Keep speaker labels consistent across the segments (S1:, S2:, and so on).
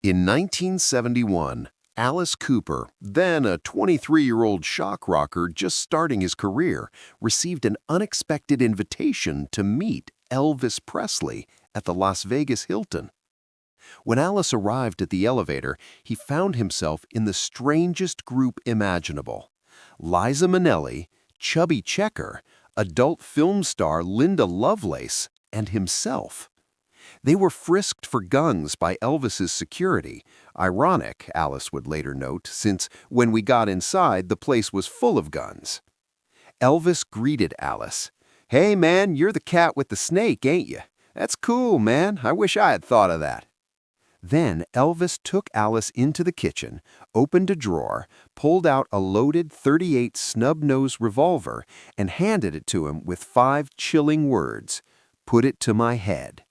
S1: In 1971, Alice Cooper, then a 23-year-old shock rocker just starting his career, received an unexpected invitation to meet Elvis Presley at the Las Vegas Hilton. When Alice arrived at the elevator, he found himself in the strangest group imaginable. Liza Minnelli, Chubby Checker, adult film star Linda Lovelace, and himself. They were frisked for guns by Elvis's security. Ironic, Alice would later note, since when we got inside, the place was full of guns. Elvis greeted Alice. "Hey, man, you're the cat with the snake, ain't you? That's cool, man. I wish I had thought of that." Then Elvis took Alice into the kitchen, opened a drawer, pulled out a loaded .38 snub-nose revolver, and handed it to him with 5 chilling words, "Put it to my head."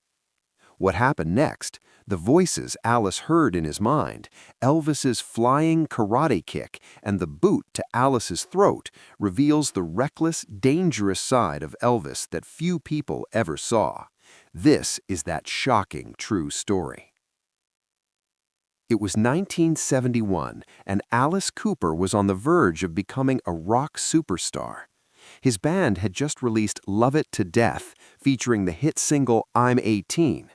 S1: What happened next? The voices Alice heard in his mind, Elvis's flying karate kick, and the boot to Alice's throat reveals the reckless, dangerous side of Elvis that few people ever saw. This is that shocking true story. It was 1971, and Alice Cooper was on the verge of becoming a rock superstar. His band had just released Love It to Death, featuring the hit single I'm 18.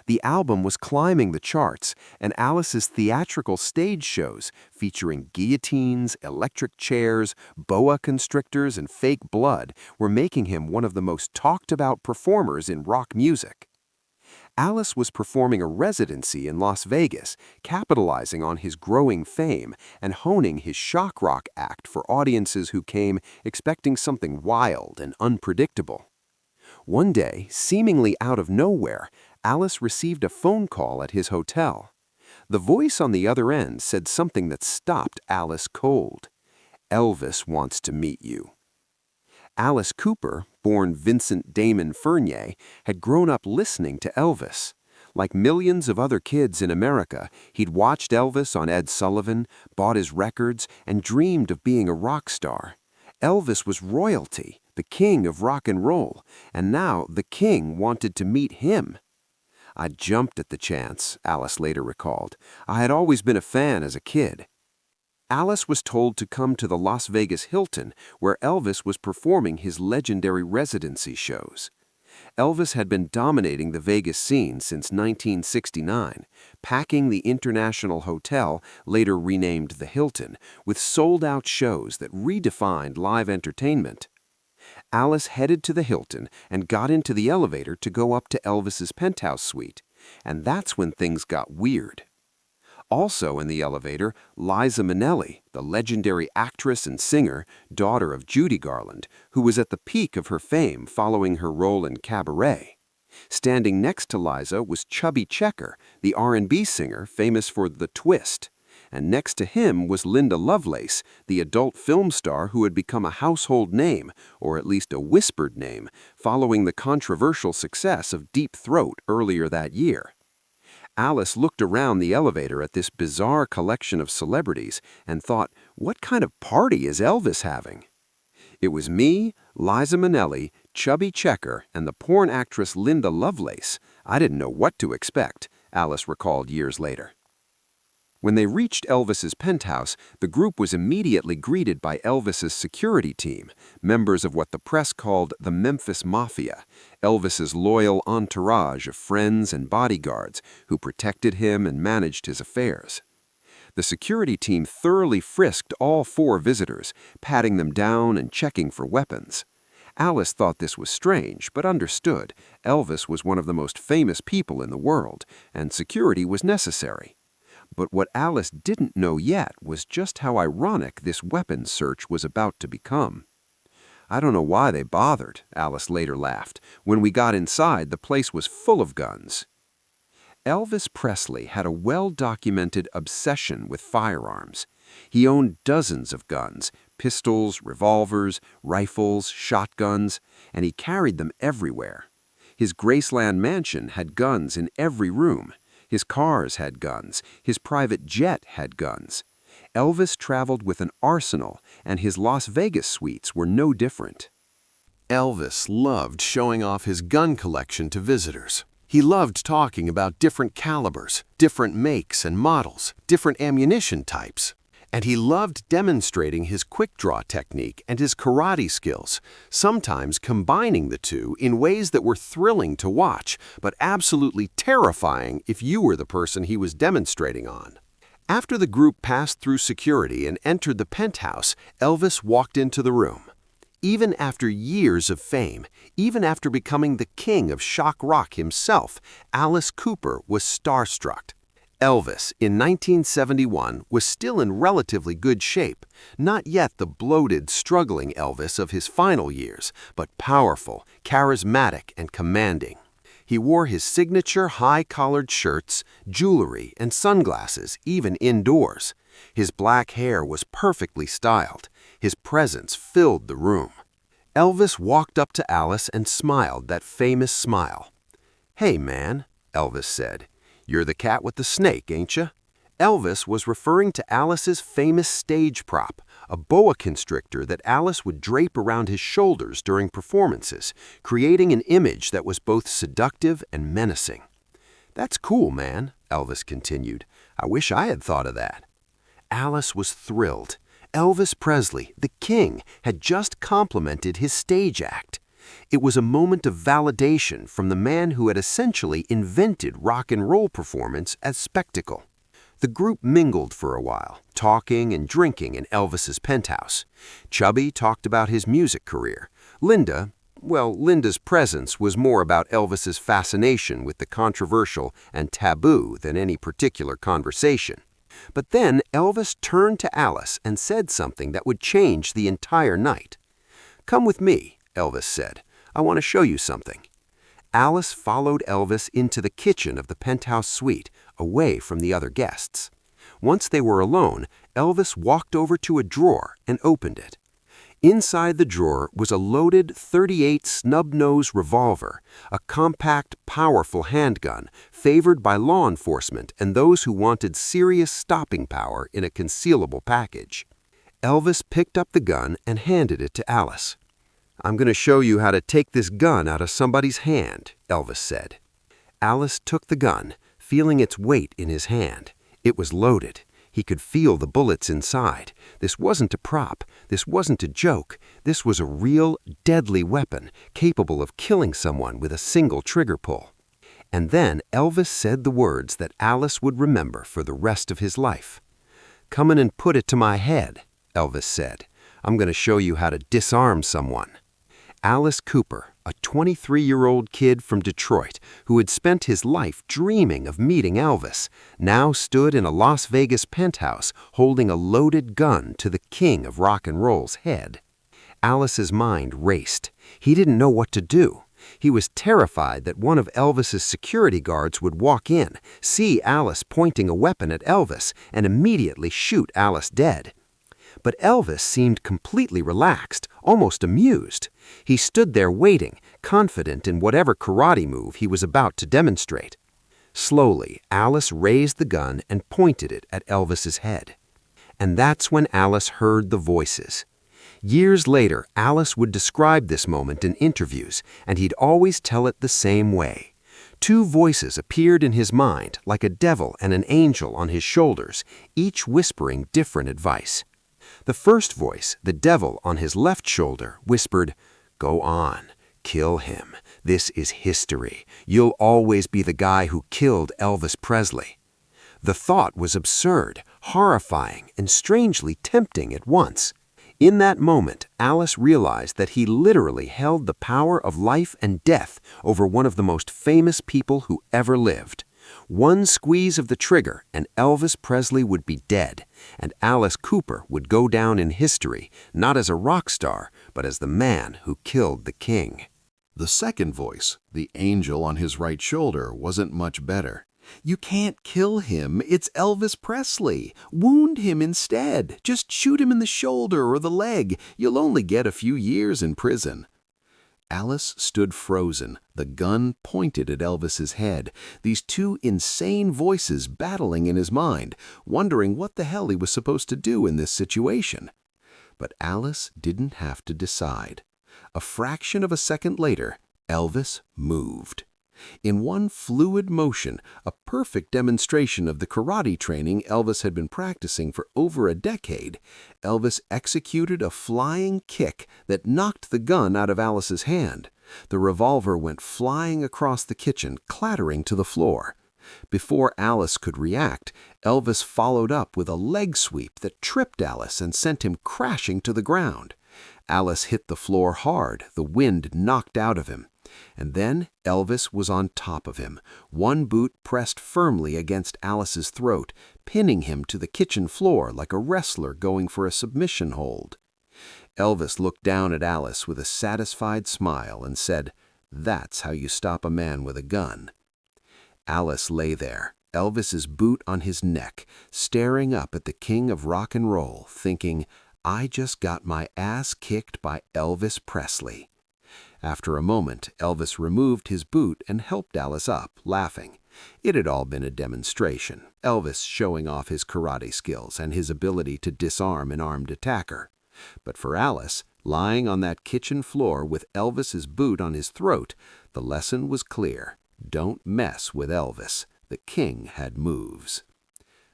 S1: The album was climbing the charts, and Alice's theatrical stage shows, featuring guillotines, electric chairs, boa constrictors, and fake blood, were making him one of the most talked-about performers in rock music. Alice was performing a residency in Las Vegas, capitalizing on his growing fame and honing his shock rock act for audiences who came expecting something wild and unpredictable. One day, seemingly out of nowhere, Alice received a phone call at his hotel. The voice on the other end said something that stopped Alice cold. "Elvis wants to meet you." Alice Cooper, born Vincent Damon Fournier, had grown up listening to Elvis. Like millions of other kids in America, he'd watched Elvis on Ed Sullivan, bought his records, and dreamed of being a rock star. Elvis was royalty, the king of rock and roll, and now the king wanted to meet him. "I jumped at the chance," Alice later recalled. "I had always been a fan as a kid." Alice was told to come to the Las Vegas Hilton, where Elvis was performing his legendary residency shows. Elvis had been dominating the Vegas scene since 1969, packing the International Hotel, later renamed the Hilton, with sold-out shows that redefined live entertainment. Alice headed to the Hilton and got into the elevator to go up to Elvis's penthouse suite, and that's when things got weird. Also in the elevator, Liza Minnelli, the legendary actress and singer, daughter of Judy Garland, who was at the peak of her fame following her role in Cabaret. Standing next to Liza was Chubby Checker, the R&B singer famous for The Twist. And next to him was Linda Lovelace, the adult film star who had become a household name, or at least a whispered name, following the controversial success of Deep Throat earlier that year. Alice looked around the elevator at this bizarre collection of celebrities and thought, what kind of party is Elvis having? It was me, Liza Minnelli, Chubby Checker, and the porn actress Linda Lovelace. I didn't know what to expect, Alice recalled years later. When they reached Elvis's penthouse, the group was immediately greeted by Elvis's security team, members of what the press called the Memphis Mafia, Elvis's loyal entourage of friends and bodyguards who protected him and managed his affairs. The security team thoroughly frisked all 4 visitors, patting them down and checking for weapons. Alice thought this was strange, but understood Elvis was one of the most famous people in the world, and security was necessary. But what Alice didn't know yet was just how ironic this weapons search was about to become. "I don't know why they bothered," Alice later laughed. "When we got inside, the place was full of guns." Elvis Presley had a well-documented obsession with firearms. He owned dozens of guns, pistols, revolvers, rifles, shotguns, and he carried them everywhere. His Graceland mansion had guns in every room. His cars had guns. His private jet had guns. Elvis traveled with an arsenal, and his Las Vegas suites were no different. Elvis loved showing off his gun collection to visitors. He loved talking about different calibers, different makes and models, different ammunition types. And he loved demonstrating his quick-draw technique and his karate skills, sometimes combining the two in ways that were thrilling to watch, but absolutely terrifying if you were the person he was demonstrating on. After the group passed through security and entered the penthouse, Elvis walked into the room. Even after years of fame, even after becoming the king of shock rock himself, Alice Cooper was starstruck. Elvis, in 1971, was still in relatively good shape, not yet the bloated, struggling Elvis of his final years, but powerful, charismatic, and commanding. He wore his signature high-collared shirts, jewelry, and sunglasses, even indoors. His black hair was perfectly styled. His presence filled the room. Elvis walked up to Alice and smiled that famous smile. "Hey, man," Elvis said. "You're the cat with the snake, ain't you?" Elvis was referring to Alice's famous stage prop, a boa constrictor that Alice would drape around his shoulders during performances, creating an image that was both seductive and menacing. "That's cool, man," Elvis continued. "I wish I had thought of that." Alice was thrilled. Elvis Presley, the king, had just complimented his stage act. It was a moment of validation from the man who had essentially invented rock and roll performance as spectacle. The group mingled for a while, talking and drinking in Elvis's penthouse. Chubby talked about his music career. Linda's presence was more about Elvis's fascination with the controversial and taboo than any particular conversation. But then Elvis turned to Alice and said something that would change the entire night. "Come with me," Elvis said. "I want to show you something." Alice followed Elvis into the kitchen of the penthouse suite, away from the other guests. Once they were alone, Elvis walked over to a drawer and opened it. Inside the drawer was a loaded .38 snub-nose revolver, a compact, powerful handgun favored by law enforcement and those who wanted serious stopping power in a concealable package. Elvis picked up the gun and handed it to Alice. "I'm going to show you how to take this gun out of somebody's hand," Elvis said. Alice took the gun, feeling its weight in his hand. It was loaded. He could feel the bullets inside. This wasn't a prop. This wasn't a joke. This was a real, deadly weapon, capable of killing someone with a single trigger pull. And then Elvis said the words that Alice would remember for the rest of his life. "Come in and put it to my head," Elvis said. "I'm going to show you how to disarm someone." Alice Cooper, a 23-year-old kid from Detroit who had spent his life dreaming of meeting Elvis, now stood in a Las Vegas penthouse holding a loaded gun to the king of rock and roll's head. Alice's mind raced. He didn't know what to do. He was terrified that one of Elvis's security guards would walk in, see Alice pointing a weapon at Elvis, and immediately shoot Alice dead. But Elvis seemed completely relaxed, almost amused. He stood there waiting, confident in whatever karate move he was about to demonstrate. Slowly, Alice raised the gun and pointed it at Elvis's head. And that's when Alice heard the voices. Years later, Alice would describe this moment in interviews, and he'd always tell it the same way. Two voices appeared in his mind, like a devil and an angel on his shoulders, each whispering different advice. The first voice, the devil on his left shoulder, whispered, "Go on, kill him. This is history. You'll always be the guy who killed Elvis Presley." The thought was absurd, horrifying, and strangely tempting at once. In that moment, Alice realized that he literally held the power of life and death over one of the most famous people who ever lived. One squeeze of the trigger and Elvis Presley would be dead, and Alice Cooper would go down in history, not as a rock star, but as the man who killed the king.
S2: The second voice, the angel on his right shoulder, wasn't much better. "You can't kill him. It's Elvis Presley. Wound him instead. Just shoot him in the shoulder or the leg. You'll only get a few years in prison." Alice stood frozen, the gun pointed at Elvis's head, these two insane voices battling in his mind, wondering what the hell he was supposed to do in this situation. But Alice didn't have to decide. A fraction of a second later, Elvis moved. In one fluid motion, a perfect demonstration of the karate training Elvis had been practicing for over a decade, Elvis executed a flying kick that knocked the gun out of Alice's hand. The revolver went flying across the kitchen, clattering to the floor. Before Alice could react, Elvis followed up with a leg sweep that tripped Alice and sent him crashing to the ground. Alice hit the floor hard, the wind knocked out of him. And then Elvis was on top of him, one boot pressed firmly against Alice's throat, pinning him to the kitchen floor like a wrestler going for a submission hold. Elvis looked down at Alice with a satisfied smile and said, "That's how you stop a man with a gun." Alice lay there, Elvis's boot on his neck, staring up at the king of rock and roll, thinking, "I just got my ass kicked by Elvis Presley." After a moment, Elvis removed his boot and helped Alice up, laughing. It had all been a demonstration, Elvis showing off his karate skills and his ability to disarm an armed attacker. But for Alice, lying on that kitchen floor with Elvis's boot on his throat, the lesson was clear. Don't mess with Elvis. The king had moves.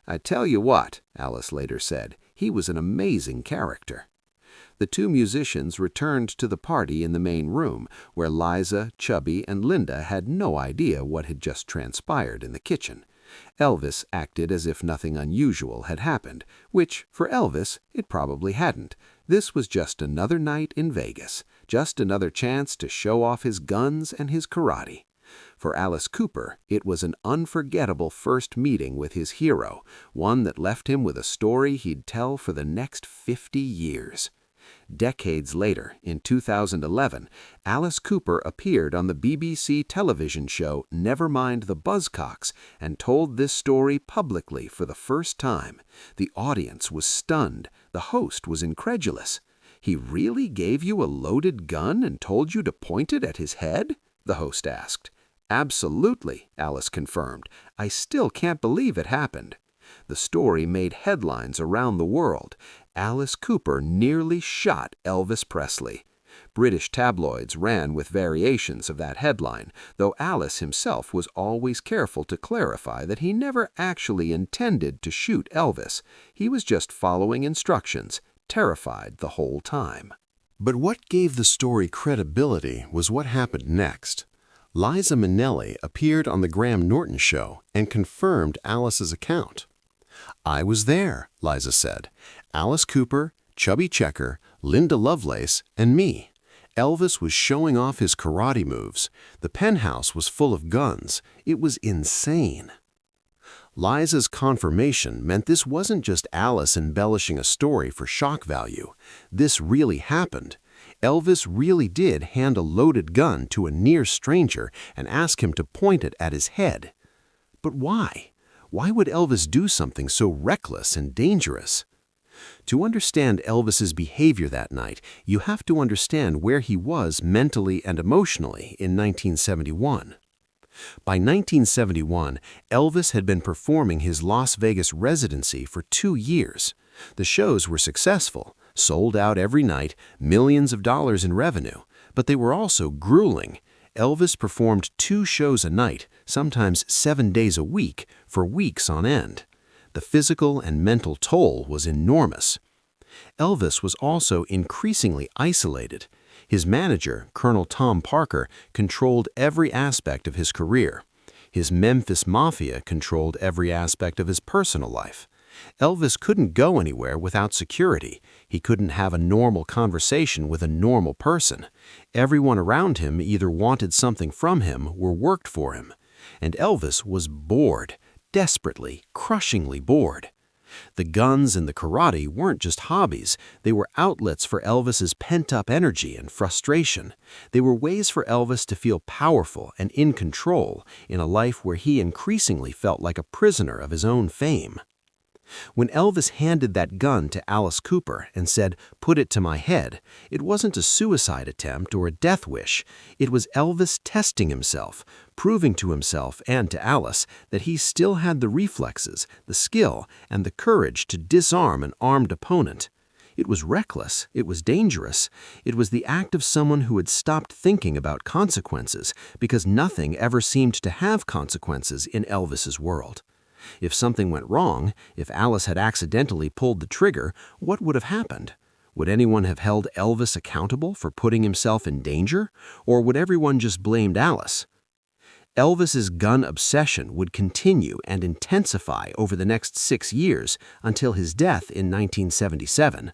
S2: "I tell you what," Alice later said, "he was an amazing character." The two musicians returned to the party in the main room, where Liza, Chubby, and Linda had no idea what had just transpired in the kitchen. Elvis acted as if nothing unusual had happened, which, for Elvis, it probably hadn't. This was just another night in Vegas, just another chance to show off his guns and his karate. For Alice Cooper, it was an unforgettable first meeting with his hero, one that left him with a story he'd tell for the next 50 years. Decades later, in 2011, Alice Cooper appeared on the BBC television show Never Mind the Buzzcocks and told this story publicly for the first time. The audience was stunned. The host was incredulous. "He really gave you a loaded gun and told you to point it at his head?" the host asked. "Absolutely," Alice confirmed. "I still can't believe it happened." The story made headlines around the world. Alice Cooper nearly shot Elvis Presley. British tabloids ran with variations of that headline, though Alice himself was always careful to clarify that he never actually intended to shoot Elvis. He was just following instructions, terrified the whole time.
S1: But what gave the story credibility was what happened next. Liza Minnelli appeared on the Graham Norton Show and confirmed Alice's account. "I was there," Liza said. "Alice Cooper, Chubby Checker, Linda Lovelace, and me. Elvis was showing off his karate moves. The penthouse was full of guns. It was insane." Liza's confirmation meant this wasn't just Alice embellishing a story for shock value. This really happened. Elvis really did hand a loaded gun to a near stranger and ask him to point it at his head. But why? Why would Elvis do something so reckless and dangerous? To understand Elvis's behavior that night, you have to understand where he was mentally and emotionally in 1971. By 1971, Elvis had been performing his Las Vegas residency for 2 years. The shows were successful, sold out every night, millions of dollars in revenue, but they were also grueling. Elvis performed 2 shows a night, sometimes 7 days a week, for weeks on end. The physical and mental toll was enormous. Elvis was also increasingly isolated. His manager, Colonel Tom Parker, controlled every aspect of his career. His Memphis Mafia controlled every aspect of his personal life. Elvis couldn't go anywhere without security. He couldn't have a normal conversation with a normal person. Everyone around him either wanted something from him or worked for him. And Elvis was bored, desperately, crushingly bored. The guns and the karate weren't just hobbies. They were outlets for Elvis's pent-up energy and frustration. They were ways for Elvis to feel powerful and in control in a life where he increasingly felt like a prisoner of his own fame. When Elvis handed that gun to Alice Cooper and said, "Put it to my head," it wasn't a suicide attempt or a death wish. It was Elvis testing himself, proving to himself and to Alice that he still had the reflexes, the skill, and the courage to disarm an armed opponent.
S2: It was reckless. It was dangerous. It was the act of someone who had stopped thinking about consequences because nothing ever seemed to have consequences in Elvis's world. If something went wrong, if Alice had accidentally pulled the trigger, what would have happened? Would anyone have held Elvis accountable for putting himself in danger? Or would everyone just blamed Alice? Elvis's gun obsession would continue and intensify over the next 6 years until his death in 1977.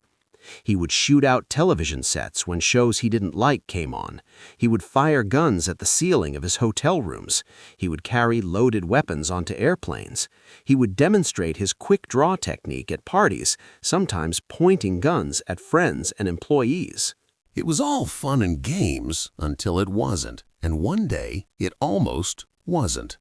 S2: He would shoot out television sets when shows he didn't like came on. He would fire guns at the ceiling of his hotel rooms. He would carry loaded weapons onto airplanes. He would demonstrate his quick-draw technique at parties, sometimes pointing guns at friends and employees.
S1: It was all fun and games until it wasn't, and one day it almost wasn't.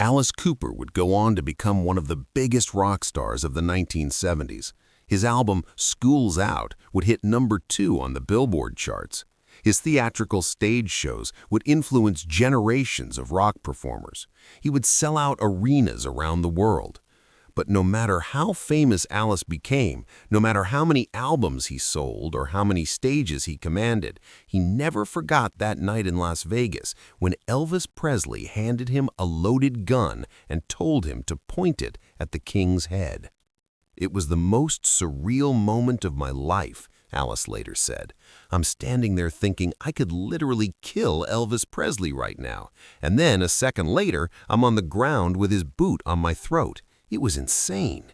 S1: Alice Cooper would go on to become one of the biggest rock stars of the 1970s. His album, School's Out, would hit #2 on the Billboard charts. His theatrical stage shows would influence generations of rock performers. He would sell out arenas around the world. But no matter how famous Alice became, no matter how many albums he sold or how many stages he commanded, he never forgot that night in Las Vegas when Elvis Presley handed him a loaded gun and told him to point it at the king's head. "It was the most surreal moment of my life," Alice later said. "I'm standing there thinking I could literally kill Elvis Presley right now, and then a second later, I'm on the ground with his boot on my throat. It was insane."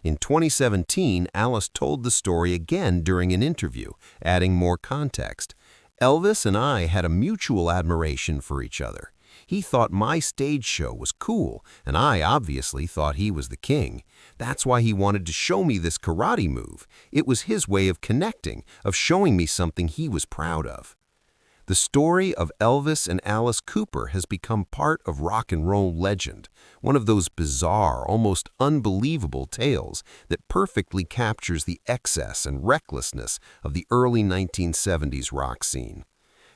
S1: In 2017, Alice told the story again during an interview, adding more context. "Elvis and I had a mutual admiration for each other. He thought my stage show was cool, and I obviously thought he was the king. That's why he wanted to show me this karate move. It was his way of connecting, of showing me something he was proud of." The story of Elvis and Alice Cooper has become part of rock and roll legend, one of those bizarre, almost unbelievable tales that perfectly captures the excess and recklessness of the early 1970s rock scene.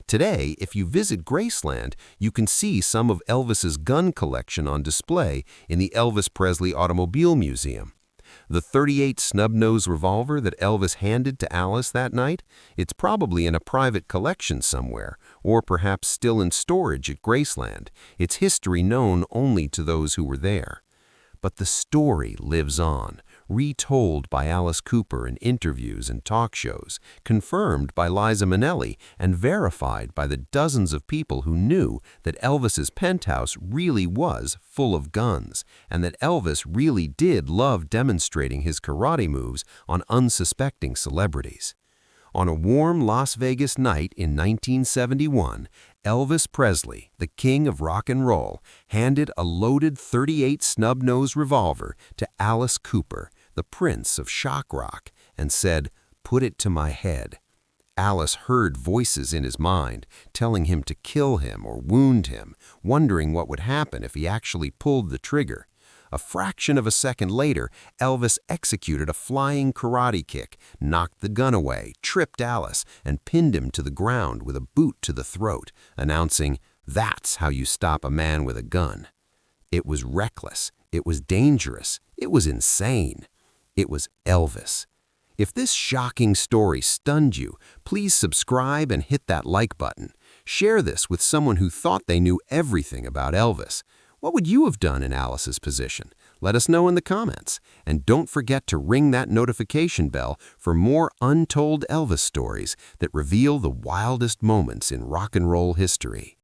S1: Today, if you visit Graceland, you can see some of Elvis's gun collection on display in the Elvis Presley Automobile Museum. The .38 snub-nose revolver that Elvis handed to Alice that night, it's probably in a private collection somewhere, or perhaps still in storage at Graceland, its history known only to those who were there. But the story lives on, retold by Alice Cooper in interviews and talk shows, confirmed by Liza Minnelli, and verified by the dozens of people who knew that Elvis's penthouse really was full of guns, and that Elvis really did love demonstrating his karate moves on unsuspecting celebrities. On a warm Las Vegas night in 1971, Elvis Presley, the king of rock and roll, handed a loaded .38 snub-nose revolver to Alice Cooper, the prince of shock rock, and said, "Put it to my head." Alice heard voices in his mind telling him to kill him or wound him, wondering what would happen if he actually pulled the trigger. A fraction of a second later, Elvis executed a flying karate kick, knocked the gun away, tripped Alice, and pinned him to the ground with a boot to the throat, announcing, "That's how you stop a man with a gun." It was reckless. It was dangerous. It was insane. It was Elvis. If this shocking story stunned you, please subscribe and hit that like button. Share this with someone who thought they knew everything about Elvis. What would you have done in Alice's position? Let us know in the comments. And don't forget to ring that notification bell for more untold Elvis stories that reveal the wildest moments in rock and roll history.